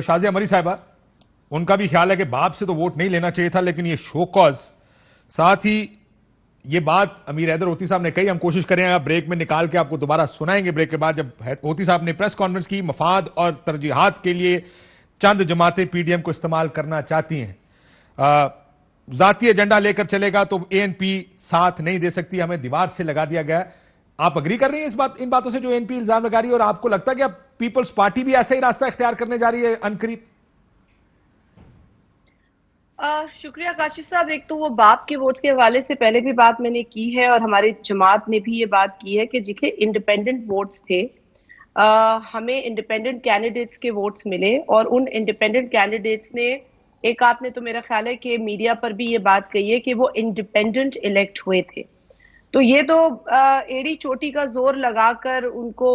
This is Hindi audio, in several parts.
शाजिया मरी साहिबा, उनका भी ख्याल है कि बाप से तो वोट नहीं लेना चाहिए था, लेकिन ये शो कॉज, साथ ही ये बात अमीर हैदर होती साहब ने कही, हम कोशिश करें ब्रेक में निकाल के आपको दोबारा सुनाएंगे ब्रेक के बाद, जब होती साहब ने प्रेस कॉन्फ्रेंस की, मफाद और तरजीहात के लिए चंद जमातें पीडीएम को इस्तेमाल करना चाहती हैं, जाती एजेंडा लेकर चलेगा तो एएनपी साथ नहीं दे सकती, हमें दीवार से लगा दिया गया। आप अग्री कर रही हैं इन बातों से जो एएनपी इल्जाम लगा रही है, और आपको लगता है कि अब पीपल्स पार्टी भी ऐसा ही रास्ता इख्तियार करने जा रही है अनकरीब? शुक्रिया काशिफ साहब। एक तो वो बाप के वोट्स के हवाले से पहले भी बात मैंने की है और हमारी जमात ने भी ये बात की है कि जिसके इंडिपेंडेंट वोट्स थे, हमें इंडिपेंडेंट कैंडिडेट्स के वोट्स मिले और उन इंडिपेंडेंट कैंडिडेट्स ने, एक आपने तो मेरा ख्याल है कि मीडिया पर भी ये बात कही है कि वो इंडिपेंडेंट इलेक्ट हुए थे, तो ये तो एड़ी चोटी का जोर लगाकर उनको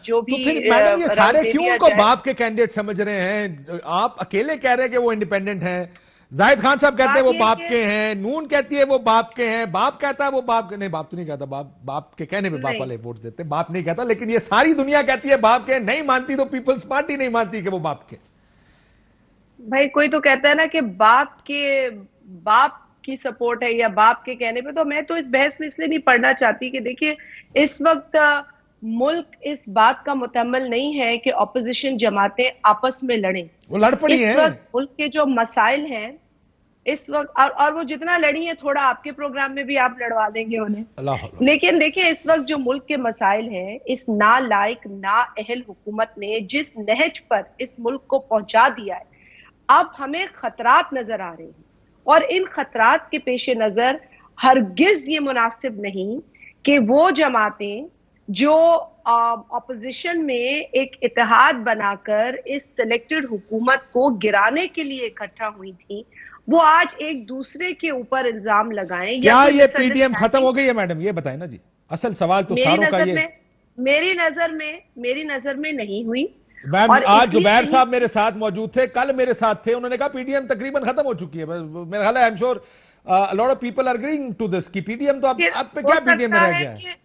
जो भी, तो फिर मैडम ये सारे क्यों उनको बाप के कैंडिडेट समझ रहे हैं? आप अकेले कह रहे हैं कि वो इंडिपेंडेंट हैं, जाहिद खान साहब कहते हैं वो बाप के हैं, नून कहती है वो बाप के हैं, बाप कहता है वो बाप के, नहीं बाप तो नहीं कहता, बाप के कहने पे बाप वाले वोट देते, बाप नहीं कहता, लेकिन ये सारी दुनिया कहती है बाप के, नहीं मानती तो पीपल्स पार्टी नहीं मानती कि वो बाप के। भाई कोई तो कहता है ना कि बाप की सपोर्ट है या बाप के कहने पे, तो मैं तो इस बहस में इसलिए नहीं पढ़ना चाहती कि देखिए इस वक्त मुल्क इस बात का मुतम्मल नहीं है कि ऑपोजिशन जमातें आपस में लड़ें। वो लड़ पड़ी हैं। इस वक्त मुल्क के जो मसाइल हैं इस वक्त, और वो जितना लड़ी है थोड़ा आपके प्रोग्राम में भी आप लड़वा देंगे उन्हें, लेकिन देखिए इस वक्त जो मुल्क के मसाइल हैं, इस नालायक नाअहल हुकूमत ने जिस नहज पर इस मुल्क को पहुंचा दिया है, अब हमें खतरात नजर आ रहे हैं और इन खतरात के पेश नजर हरगिज ये मुनासिब नहीं कि वो जमातें जो ऑपोजिशन में एक इत्तेहाद बनाकर इस सिलेक्टेड हुकूमत को गिराने के लिए इकट्ठा हुई थी, वो आज एक दूसरे के ऊपर इल्जाम लगाएं। क्या ये पीडीएम खत्म हो गई है मैडम? ये बताएं ना जी, असल सवाल तो सारों का ये। मेरी नजर में नहीं हुई। मैम आज जुबैर साहब मेरे साथ मौजूद थे, कल मेरे साथ थे, उन्होंने कहा पीडीएम तकरीबन खत्म हो चुकी है। मेरा ख्याल है, I am sure lot of people are agreeing to this कि पीडीएम तो अब पे क्या पीडीएम में रह गया है।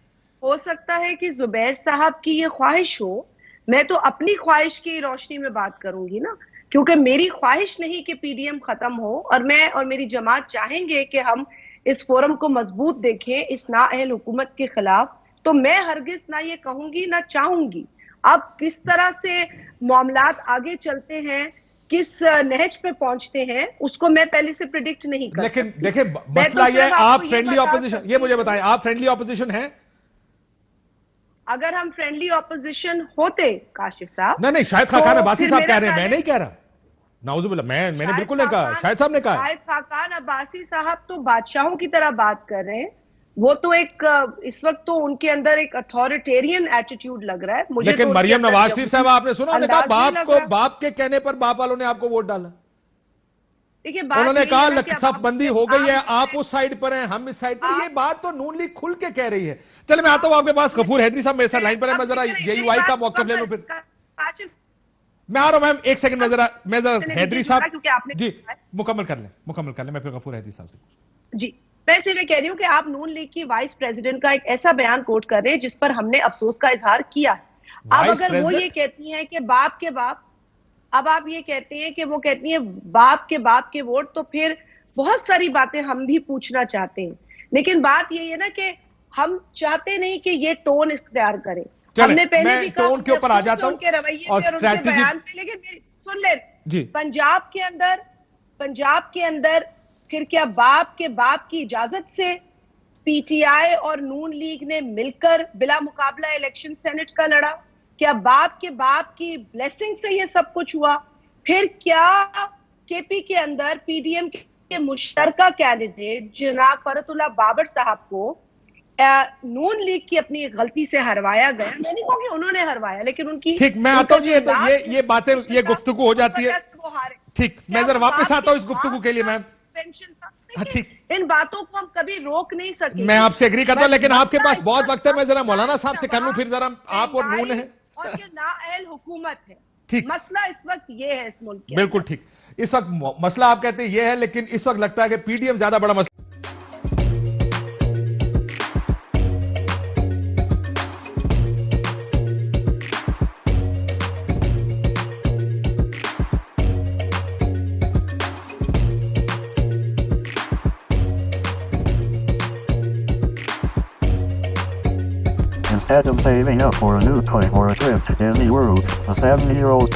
हो सकता है कि जुबैर साहब की ये ख्वाहिश हो, मैं तो अपनी ख्वाहिश की रोशनी में बात करूंगी ना, क्योंकि मेरी ख्वाहिश नहीं कि पीडीएम खत्म हो, और मैं और मेरी जमात चाहेंगे कि हम इस फोरम को मजबूत देखें इस नाअहल हुकूमत के खिलाफ, तो मैं हरगिज ना ये कहूंगी ना चाहूंगी। अब किस तरह से मामलात आगे चलते हैं, किस नहज पे पहुंचते हैं, उसको मैं पहले से प्रिडिक्ट नहीं कर सकती। लेकिन देखिए मसला ये है, आप फ्रेंडली ऑपोजिशन, ये मुझे बताएं, आप फ्रेंडली ऑपोजिशन हैं? अगर हम फ्रेंडली ऑपोजिशन होते काशिफ साहब, नहीं शाहिद खाकान अब्बासी साहब कह रहे हैं, मैं नहीं कह रहा, नाउजुबिल्लाह, मैंने बिल्कुल नहीं कहा, शाहिद साहब ने कहा। शाहिद खाकान अब्बासी साहब तो बादशाहों की तरह बात कर रहे हैं, वो तो एक इस वक्त तो उनके अंदर एक अथॉरिटेरियन एटीट्यूड लग रहा है मुझे। लेकिन तो मरियम नवाज शरीफ साहब आपने सुना, उन्होंने कहा बाप के कहने पर बाप वालों ने आपको वोट डाला। देखिए उन्होंने कहा सफबंदी हो गई है, आप उस साइड पर हैं, हम इस साइड पर। ये बात तो नून लीग खुल के कह रही है। चले मैं आता हूं आपके पास, गफूर हैदरी साहब मेरे साथ लाइन पर है, मैं जरा जेयूआई का मौकफ ले लूं, फिर मैं आ रहा हूं। मैम एक सेकंड, मैं जरा हैदरी साहब जी मुकम्मल कर लें, मैं फिर गफूर हैदरी साहब से जी। मैं इसीलिए कह रही हूं कि आप नून लीग की वाइस प्रेसिडेंट का एक ऐसा बयान कोट कर रहे हैं जिस पर हमने अफसोस का इजहार किया है। अब अगर वो ये कहती हैं कि बाप के बाप, अब आप ये कहते हैं कि वो कहती हैं बाप के वोट, तो फिर बहुत सारी बातें हम भी पूछना चाहते हैं, लेकिन बात यही है ना कि हम चाहते नहीं कि ये टोन इख्तियार करें। हमने पहले भी कहा टोन के ऊपर आ जाता हूं उनके रवैये और उनके बयान पे, लेकिन सुन ले, पंजाब के अंदर फिर क्या बाप की इजाजत से पीटीआई और नून लीग ने मिलकर बिला मुकाबला इलेक्शन सेनेट का लड़ा? क्या बाप की ब्लेसिंग से ये सब कुछ हुआ? फिर क्या केपी के अंदर पीडीएम के मुश्तरका कैंडिडेट जनाब फरतुल्लाह बाबर साहब को नून लीग की अपनी गलती से हरवाया गया? मैं नहीं कहूंगी उन्होंने हरवाया, लेकिन उनकी, ठीक, मैं आता हूं जी, तो ये बातें, ये गुफ्तगू हो जाती है। ठीक, मैं जरा वापस आता हूं इस गुफ्तगू के लिए मैम। ठीक, इन बातों को हम कभी रोक नहीं सकते। मैं आपसे एग्री करता हूं, लेकिन आपके पास बहुत वक्त है, मैं जरा मौलाना साहब से कर लूं, फिर जरा आप और नून है और ये नाअहल हुकूमत है। ठीक, मसला इस वक्त ये है इस मुल्क के। बिल्कुल ठीक, इस वक्त मसला आप कहते हैं ये है, लेकिन इस वक्त लगता है कि पीडीएम ज्यादा बड़ा मसला Instead of saving up for a new toy or a trip to Disney World, the 7-year-old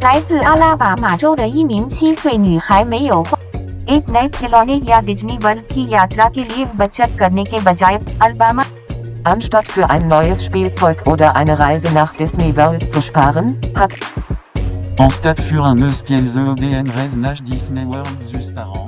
来自阿拉巴马州的一名7岁女孩没有花 एक नए खिलौने या डिज्नी वर्ल्ड की यात्रा के लिए बचत करने के बजाय Alabama Anstatt für ein neues Spielzeug oder eine Reise nach Disney World zu sparen, hat En stade für un eus qu'elles EDN Reznach Disney World zus par an.